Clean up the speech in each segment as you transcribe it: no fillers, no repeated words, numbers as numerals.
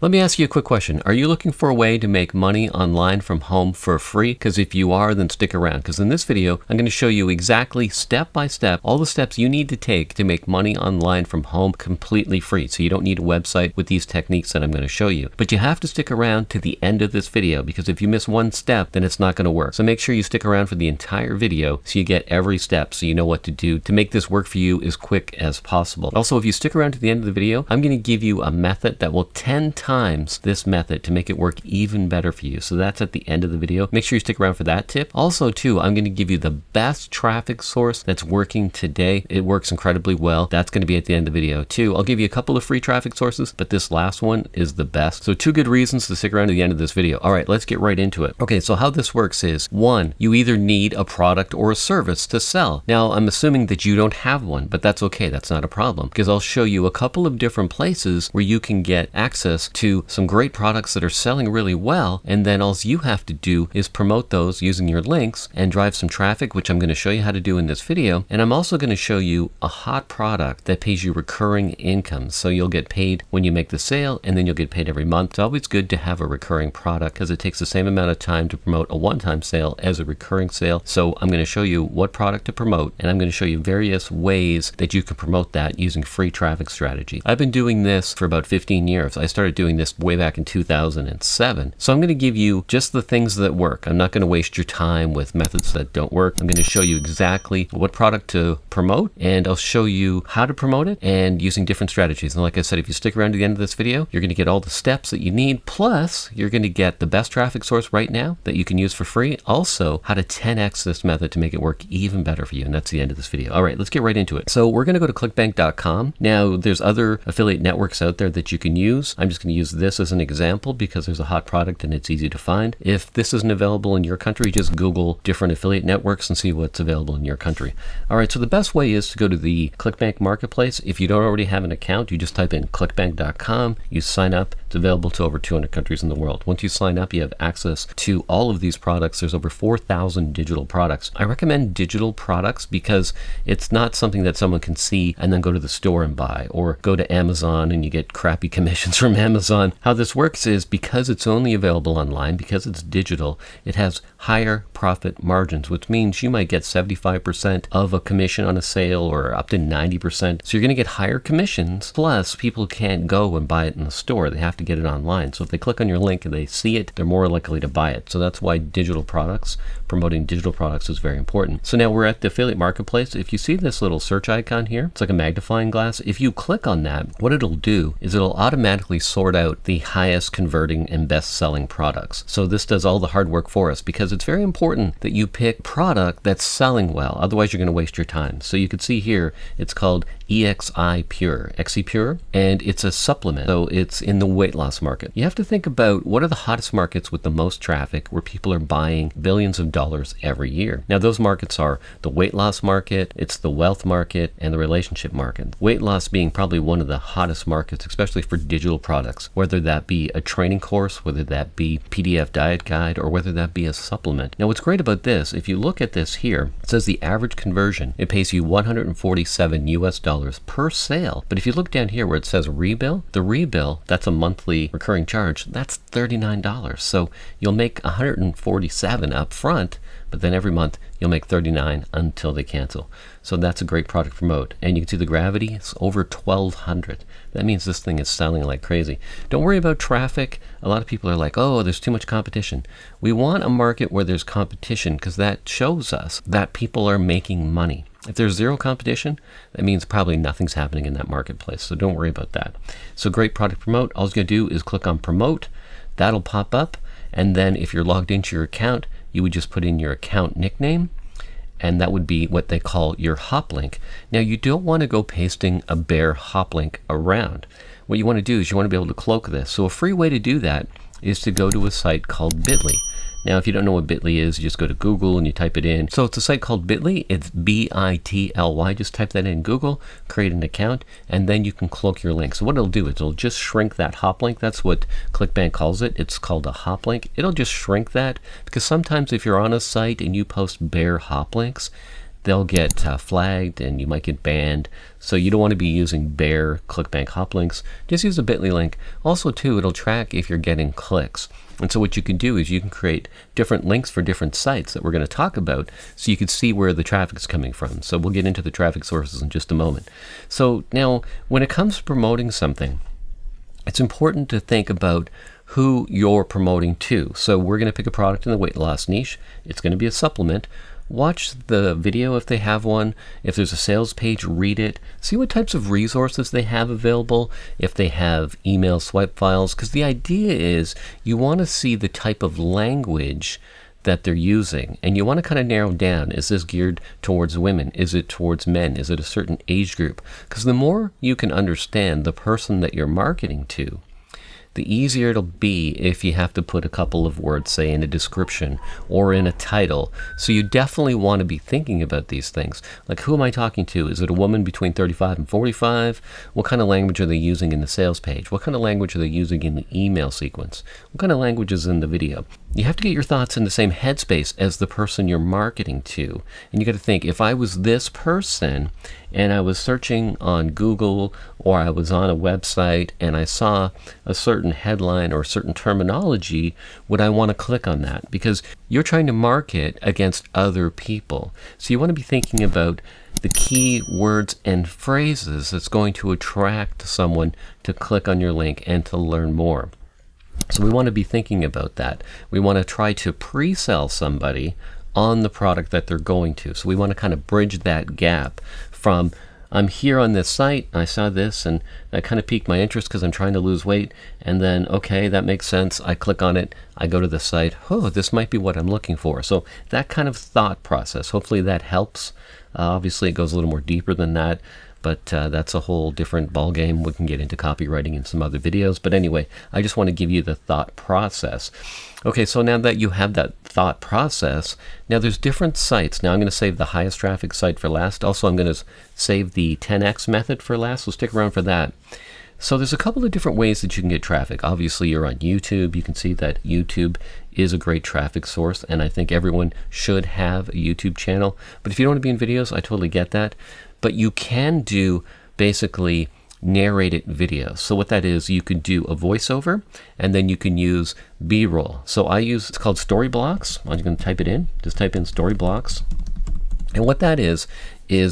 Let me ask you a quick question. Are you looking for a way to make money online from home for free? Because if you are, then stick around. Because in this video, I'm going to show you exactly step by step all the steps you need to take to make money online from home completely free. So you don't need a website with these techniques that I'm going to show you. But you have to stick around to the end of this video, because if you miss one step, then it's not going to work. So make sure you stick around for the entire video so you get every step, so you know what to do to make this work for you as quick as possible. Also, if you stick around to the end of the video, I'm going to give you a method that will 10 times this method to make it work even better for you. So that's at the end of the video. Make sure you stick around for that tip. Also too, I'm going to give you the best traffic source that's working today. It works incredibly well. That's going to be at the end of the video too. I'll give you a couple of free traffic sources, but this last one is the best. So 2 good reasons to stick around to the end of this video. All right, let's get right into it. Okay, so how this works is, 1, you either need a product or a service to sell. Now, I'm assuming that you don't have one, but that's okay. That's not a problem, because I'll show you a couple of different places where you can get access to some great products that are selling really well, and then all you have to do is promote those using your links and drive some traffic, which I'm going to show you how to do in this video. And I'm also going to show you a hot product that pays you recurring income. So you'll get paid when you make the sale, and then you'll get paid every month. It's always good to have a recurring product because it takes the same amount of time to promote a one-time sale as a recurring sale. So I'm going to show you what product to promote, and I'm going to show you various ways that you can promote that using free traffic strategy. I've been doing this for about 15 years. I started doing this way back in 2007. So I'm going to give you just the things that work. I'm not going to waste your time with methods that don't work. I'm going to show you exactly what product to promote, and I'll show you how to promote it and using different strategies. And like I said, if you stick around to the end of this video, you're going to get all the steps that you need. Plus, you're going to get the best traffic source right now that you can use for free. Also, how to 10x this method to make it work even better for you. And that's the end of this video. All right, let's get right into it. So we're going to go to clickbank.com. Now, there's other affiliate networks out there that you can use. I'm just going to use this as an example because there's a hot product and it's easy to find. If this isn't available in your country, just Google different affiliate networks and see what's available in your country. All right, so the best way is to go to the ClickBank marketplace. If you don't already have an account, you just type in clickbank.com, you sign up. It's available to over 200 countries in the world. Once you sign up, you have access to all of these products. There's over 4,000 digital products. I recommend digital products because it's not something that someone can see and then go to the store and buy, or go to Amazon and you get crappy commissions from Amazon. How this works is, because it's only available online, because it's digital, it has higher profit margins, which means you might get 75% of a commission on a sale, or up to 90%. So you're going to get higher commissions, plus people can't go and buy it in the store. They have to get it online. So if they click on your link and they see it, they're more likely to buy it. So that's why digital products, promoting digital products, is very important. So now we're at the affiliate marketplace. If you see this little search icon here, it's like a magnifying glass. If you click on that, what it'll do is it'll automatically sort out the highest converting and best selling products. So this does all the hard work for us, because it's very important that you pick product that's selling well. Otherwise, you're going to waste your time. So you can see here, it's called EXI Pure, XE Pure, and it's a supplement. So it's in the weight loss market. You have to think about what are the hottest markets with the most traffic, where people are buying billions of dollars every year. Now, those markets are the weight loss market, it's the wealth market, and the relationship market. Weight loss being probably one of the hottest markets, especially for digital products, whether that be a training course, whether that be PDF diet guide, or whether that be a supplement. Now, what's great about this, if you look at this here, it says the average conversion, it pays you $147 US per sale. But if you look down here where it says rebill, the rebill, that's a monthly recurring charge, that's $39. So you'll make $147 up front, but then every month you'll make $39 until they cancel. So that's a great product to promote. And you can see the gravity, it's over 1,200. That means this thing is selling like crazy. Don't worry about traffic. A lot of people are like, oh, there's too much competition. We want a market where there's competition, because that shows us that people are making money. If there's zero competition, that means probably nothing's happening in that marketplace. So don't worry about that. So great product to promote. All you're going to do is click on promote. That'll pop up. And then if you're logged into your account, you would just put in your account nickname, and that would be what they call your hop link. Now, you don't want to go pasting a bare hop link around. What you want to do is you want to be able to cloak this. So a free way to do that is to go to a site called Bitly. Now, if you don't know what Bitly is, you just go to Google and you type it in. So it's a site called Bitly. It's B-I-T-L-Y. Just type that in Google, create an account, and then you can cloak your link. So what it'll do is it'll just shrink that hop link. That's what ClickBank calls it. It's called a hop link. It'll just shrink that, because sometimes if you're on a site and you post bare hop links, they'll get flagged and you might get banned. So you don't want to be using bare ClickBank hop links. Just use a bit.ly link. Also too, it'll track if you're getting clicks. And so what you can do is you can create different links for different sites that we're going to talk about so you can see where the traffic is coming from. So we'll get into the traffic sources in just a moment. So now when it comes to promoting something, it's important to think about who you're promoting to. So we're going to pick a product in the weight loss niche. It's going to be a supplement. Watch the video if they have one. If there's a sales page, read it. See what types of resources they have available. If they have email swipe files, because the idea is you want to see the type of language that they're using, and you want to kind of narrow down, is this geared towards women? Is it towards men? Is it a certain age group? Because the more you can understand the person that you're marketing to, the easier it'll be if you have to put a couple of words, say, in a description or in a title. So you definitely want to be thinking about these things. Like, who am I talking to? Is it a woman between 35 and 45? What kind of language are they using in the sales page? What kind of language are they using in the email sequence? What kind of language is in the video? You have to get your thoughts in the same headspace as the person you're marketing to. And you got to think, if I was this person and I was searching on Google or I was on a website and I saw a certain headline or a certain terminology, would I want to click on that? Because you're trying to market against other people. So you want to be thinking about the key words and phrases that's going to attract someone to click on your link and to learn more. So we want to be thinking about that. We want to try to pre-sell somebody on the product that they're going to. So we want to kind of bridge that gap from, I'm here on this site, I saw this, and that kind of piqued my interest because I'm trying to lose weight. And then, okay, that makes sense. I click on it. I go to the site. Oh, this might be what I'm looking for. So that kind of thought process, hopefully that helps. Obviously, it goes a little more deeper than that. But that's a whole different ballgame. We can get into copywriting in some other videos. But anyway, I just want to give you the thought process. Okay, so now that you have that thought process, now there's different sites. Now I'm going to save the highest traffic site for last. Also, I'm going to save the 10x method for last, so stick around for that. So there's a couple of different ways that you can get traffic. Obviously, you're on YouTube. You can see that YouTube is a great traffic source, and I think everyone should have a YouTube channel. But if you don't want to be in videos, I totally get that. But you can do basically narrated videos. So what that is, you can do a voiceover and then you can use B-roll. So I use, it's called story blocks. I'm just going to type it in. Just type in story blocks. And what that is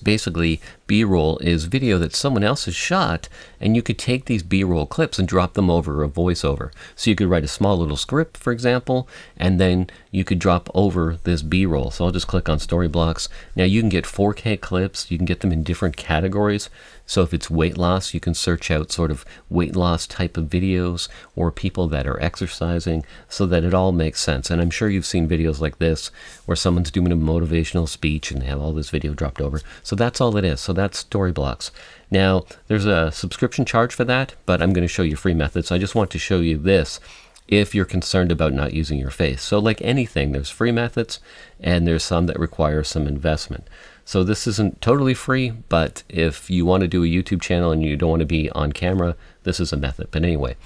basically B-roll is video that someone else has shot, and you could take these B-roll clips and drop them over a voiceover. So you could write a small little script, for example, and then you could drop over this B-roll. So I'll just click on story blocks. Now you can get 4K clips. You can get them in different categories. So if it's weight loss, you can search out sort of weight loss type of videos or people that are exercising so that it all makes sense. And I'm sure you've seen videos like this where someone's doing a motivational speech and they have all this video dropped over. So that's all it is. So that's story blocks. Now, there's a subscription charge for that, but I'm going to show you free methods. So I just want to show you this if you're concerned about not using your face. So like anything, there's free methods and there's some that require some investment. So this isn't totally free, but if you want to do a YouTube channel and you don't want to be on camera, this is a method. But anyway,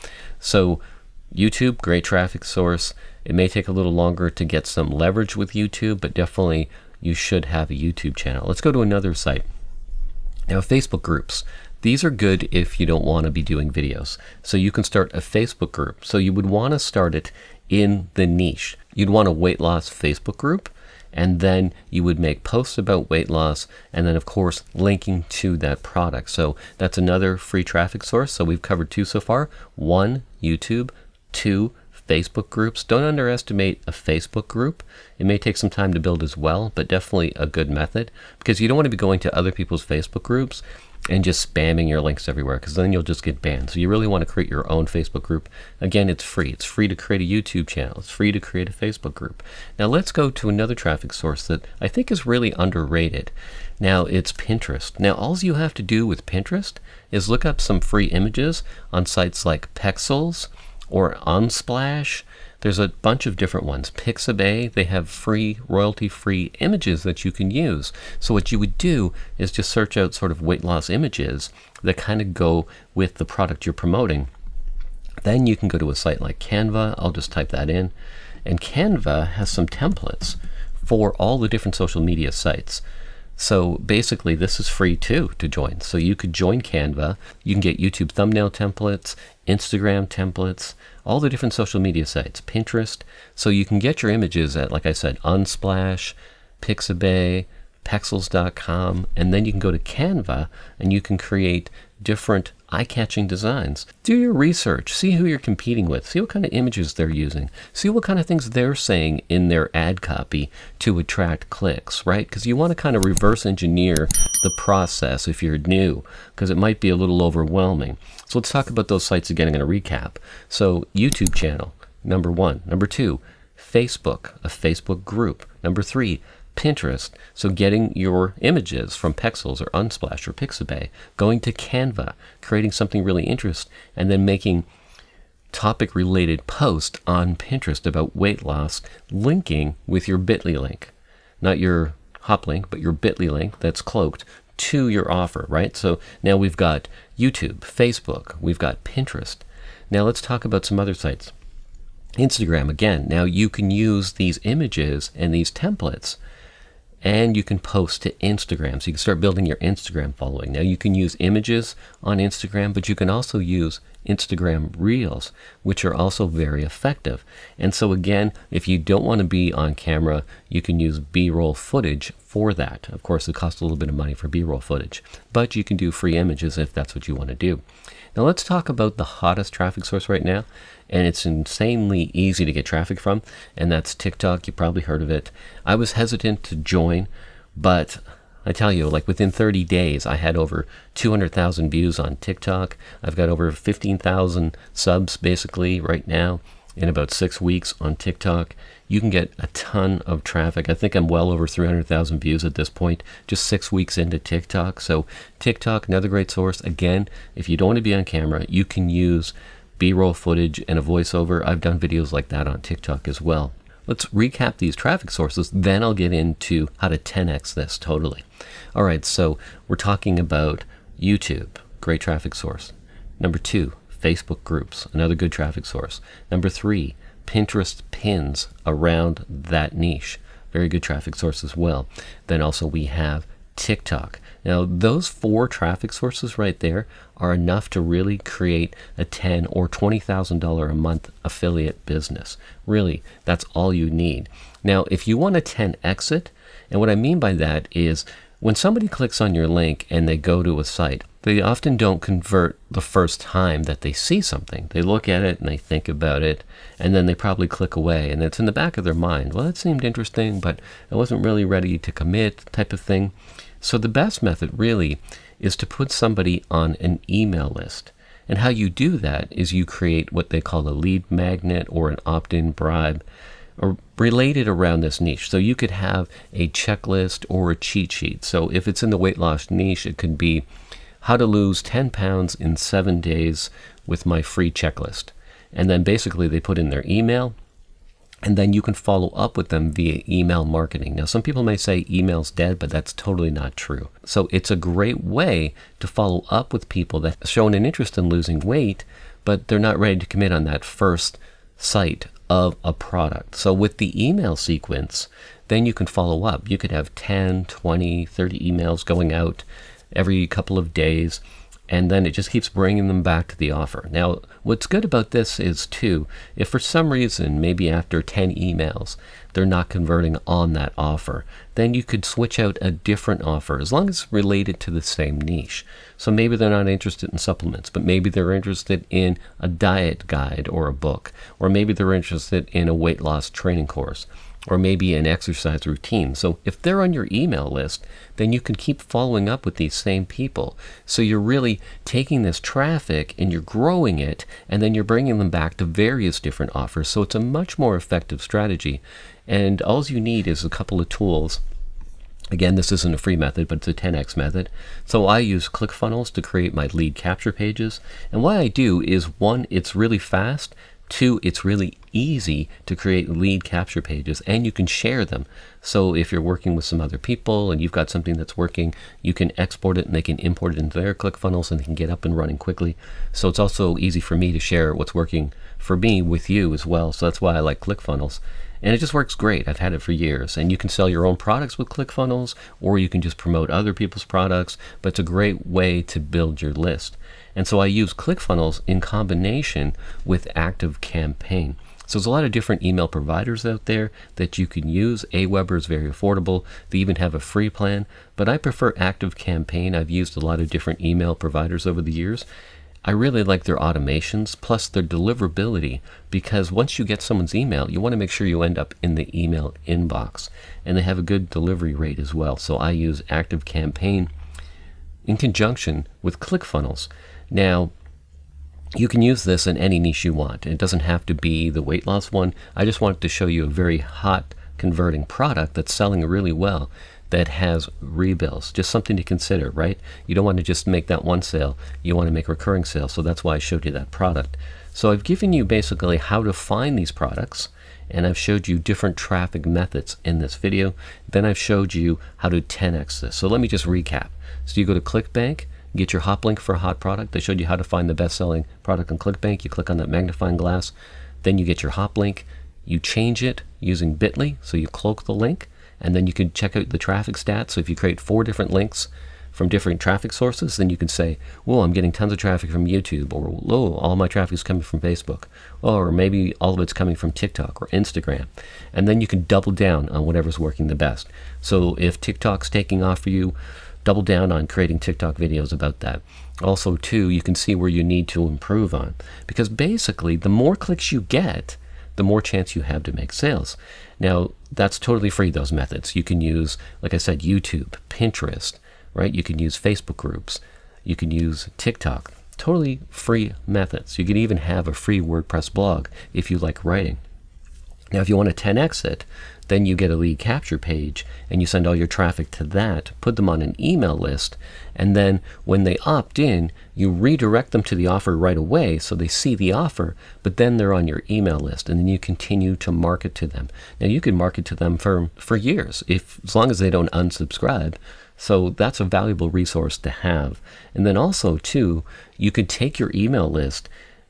so YouTube, great traffic source. It may take a little longer to get some leverage with YouTube, but definitely you should have a YouTube channel. Let's go to another site. Now, Facebook groups. These are good if you don't want to be doing videos. So you can start a Facebook group. So you would want to start it in the niche. You'd want a weight loss Facebook group, and then you would make posts about weight loss, and then of course linking to that product. So that's another free traffic source. So we've covered two so far. 1, YouTube. 2, Facebook groups. Don't underestimate a Facebook group. It may take some time to build as well, but definitely a good method, because you don't want to be going to other people's Facebook groups and just spamming your links everywhere, because then you'll just get banned. So you really want to create your own Facebook group. Again, it's free. It's free to create a YouTube channel. It's free to create a Facebook group. Now let's go to another traffic source that I think is really underrated. Now it's Pinterest. Now all you have to do with Pinterest is look up some free images on sites like Pexels or Unsplash. There's a bunch of different ones. Pixabay, they have free, royalty-free images that you can use. So what you would do is just search out sort of weight loss images that kind of go with the product you're promoting. Then you can go to a site like Canva. I'll just type that in. And Canva has some templates for all the different social media sites. So basically this is free too to join. So you could join Canva. You can get YouTube thumbnail templates, Instagram templates, all the different social media sites, Pinterest. So you can get your images at, like I said, Unsplash, Pixabay, Pexels.com, and then you can go to Canva and you can create different eye-catching designs. Do your research, see who you're competing with, see what kind of images they're using, see what kind of things they're saying in their ad copy to attract clicks, right? Because you want to kind of reverse engineer the process if you're new, because it might be a little overwhelming. So let's talk about those sites again. I'm going to recap. So YouTube channel, number 1. Number 2, Facebook, a Facebook group. Number 3, Pinterest, so getting your images from Pexels or Unsplash or Pixabay, going to Canva, creating something really interesting, and then making topic-related posts on Pinterest about weight loss, linking with your bit.ly link. Not your hop link, but your bit.ly link that's cloaked to your offer, right? So now we've got YouTube, Facebook, we've got Pinterest. Now let's talk about some other sites. Instagram, again, now you can use these images and these templates and you can post to Instagram. So you can start building your Instagram following. Now you can use images on Instagram, but you can also use Instagram Reels, which are also very effective. And so again, if you don't want to be on camera, you can use B-roll footage for that. Of course, it costs a little bit of money for B-roll footage, but you can do free images if that's what you want to do. Now let's talk about the hottest traffic source right now, and it's insanely easy to get traffic from, and that's TikTok. You probably heard of it. I was hesitant to join, but I tell you, like within 30 days, I had over 200,000 views on TikTok. I've got over 15,000 subs basically right now in about 6 weeks on TikTok. You can get a ton of traffic. I think I'm well over 300,000 views at this point, just 6 weeks into TikTok. So TikTok, another great source. Again, if you don't want to be on camera, you can use B-roll footage and a voiceover. I've done videos like that on TikTok as well. Let's recap these traffic sources, then I'll get into how to 10x this totally. All right, so we're talking about YouTube, great traffic source. Number 2, Facebook groups, another good traffic source. Number 3, Pinterest pins around that niche, very good traffic source as well. Then also we have TikTok. Now those 4 traffic sources right there are enough to really create a $10,000 or $20,000 a month affiliate business. Really, that's all you need. Now if you want to 10x it, and what I mean by that is when somebody clicks on your link and they go to a site, they often don't convert the first time that they see something. They look at it and they think about it, and then they probably click away, and it's in the back of their mind. Well, it seemed interesting, but I wasn't really ready to commit, type of thing. So the best method really is to put somebody on an email list. And how you do that is you create what they call a lead magnet or an opt-in bribe, or related around this niche. So you could have a checklist or a cheat sheet. So if it's in the weight loss niche, it could be how to lose 10 pounds in 7 days with my free checklist. And then basically they put in their email, and then you can follow up with them via email marketing. Now, some people may say email's dead, but that's totally not true. So it's a great way to follow up with people that have shown an interest in losing weight, but they're not ready to commit on that first site of a product. So with the email sequence, then you can follow up. You could have 10, 20, 30 emails going out every couple of days, and then it just keeps bringing them back to the offer. Now, what's good about this is too, if for some reason, maybe after 10 emails, they're not converting on that offer, then you could switch out a different offer as long as it's related to the same niche. So maybe they're not interested in supplements, but maybe they're interested in a diet guide or a book, or maybe they're interested in a weight loss training course, or maybe an exercise routine. So if they're on your email list, then you can keep following up with these same people. So you're really taking this traffic and you're growing it, and then you're bringing them back to various different offers. So it's a much more effective strategy. And all you need is a couple of tools. Again, this isn't a free method, but it's a 10x method. So I use ClickFunnels to create my lead capture pages. And what I do is, one, it's really fast. 2, it's really easy to create lead capture pages, and you can share them. So if you're working with some other people and you've got something that's working, you can export it and they can import it into their ClickFunnels and they can get up and running quickly. So it's also easy for me to share what's working for me with you as well. So that's why I like ClickFunnels. And it just works great. I've had it for years. And you can sell your own products with ClickFunnels, or you can just promote other people's products, but it's a great way to build your list. And so I use ClickFunnels in combination with ActiveCampaign. So there's a lot of different email providers out there that you can use. Aweber is very affordable. They even have a free plan, but I prefer ActiveCampaign. I've used a lot of different email providers over the years. I really like their automations, plus their deliverability, because once you get someone's email, you want to make sure you end up in the email inbox. And they have a good delivery rate as well. So I use ActiveCampaign in conjunction with ClickFunnels. Now, you can use this in any niche you want. It doesn't have to be the weight loss one. I just wanted to show you a very hot converting product that's selling really well, that has rebills. Just something to consider, right? You don't want to just make that one sale. You want to make recurring sales. So that's why I showed you that product. So I've given you basically how to find these products, and I've showed you different traffic methods in this video. Then I've showed you how to 10x this. So let me just recap. So you go to ClickBank, get your hop link for a hot product. I showed you how to find the best-selling product on ClickBank. You click on that magnifying glass. Then you get your hop link. You change it using Bitly, so you cloak the link, and then you can check out the traffic stats. So if you create 4 different links from different traffic sources, then you can say, whoa, I'm getting tons of traffic from YouTube, or whoa, all my traffic is coming from Facebook, or maybe all of it's coming from TikTok or Instagram. And then you can double down on whatever's working the best. So if TikTok's taking off for you, double down on creating TikTok videos about that. Also, too, you can see where you need to improve on, because basically the more clicks you get, the more chance you have to make sales. Now, that's totally free, those methods. You can use, like I said, YouTube, Pinterest, right? You can use Facebook groups. You can use TikTok. Totally free methods. You can even have a free WordPress blog if you like writing. Now, if you want to 10x it, then you get a lead capture page and you send all your traffic to that, put them on an email list, and then when they opt in, you redirect them to the offer right away so they see the offer, but then they're on your email list, and then you continue to market to them. Now, you can market to them for years, as long as they don't unsubscribe. So that's a valuable resource to have. And then also, too, you could take your email list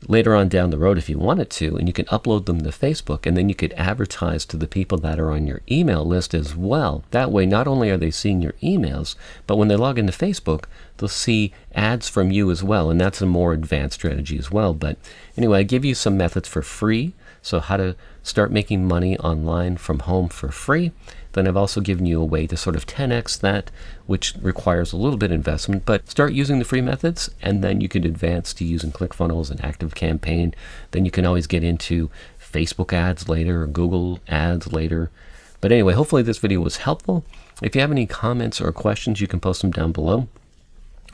later on down the road if you wanted to, and you can upload them to Facebook, and then you could advertise to the people that are on your email list as well. That way, not only are they seeing your emails, but when they log into Facebook, they'll see ads from you as well, and that's a more advanced strategy as well. But anyway, I give you some methods for free, so how to start making money online from home for free. Then I've also given you a way to sort of 10x that, which requires a little bit of investment, but start using the free methods, and then you can advance to using ClickFunnels and ActiveCampaign. Then you can always get into Facebook ads later or Google ads later. But anyway, hopefully this video was helpful. If you have any comments or questions, you can post them down below.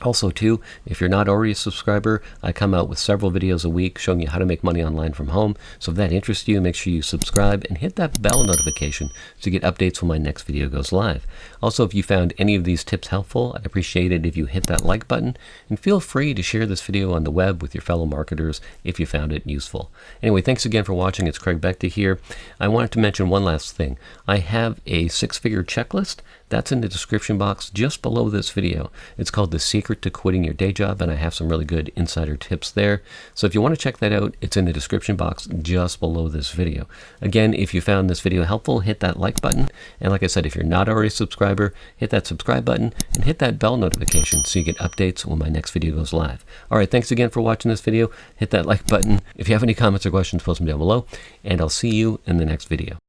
Also, too, if you're not already a subscriber, I come out with several videos a week showing you how to make money online from home. So if that interests you, make sure you subscribe and hit that bell notification to get updates when my next video goes live. Also, if you found any of these tips helpful, I'd appreciate it if you hit that like button, and feel free to share this video on the web with your fellow marketers if you found it useful. Anyway, thanks again for watching. It's Craig Beckta here. I wanted to mention one last thing. I have a 6-figure checklist. That's in the description box just below this video. It's called The Secret to Quitting Your Day Job, and I have some really good insider tips there. So if you want to check that out, it's in the description box just below this video. Again, if you found this video helpful, hit that like button. And like I said, if you're not already a subscriber, hit that subscribe button and hit that bell notification so you get updates when my next video goes live. All right, thanks again for watching this video. Hit that like button. If you have any comments or questions, post them down below, and I'll see you in the next video.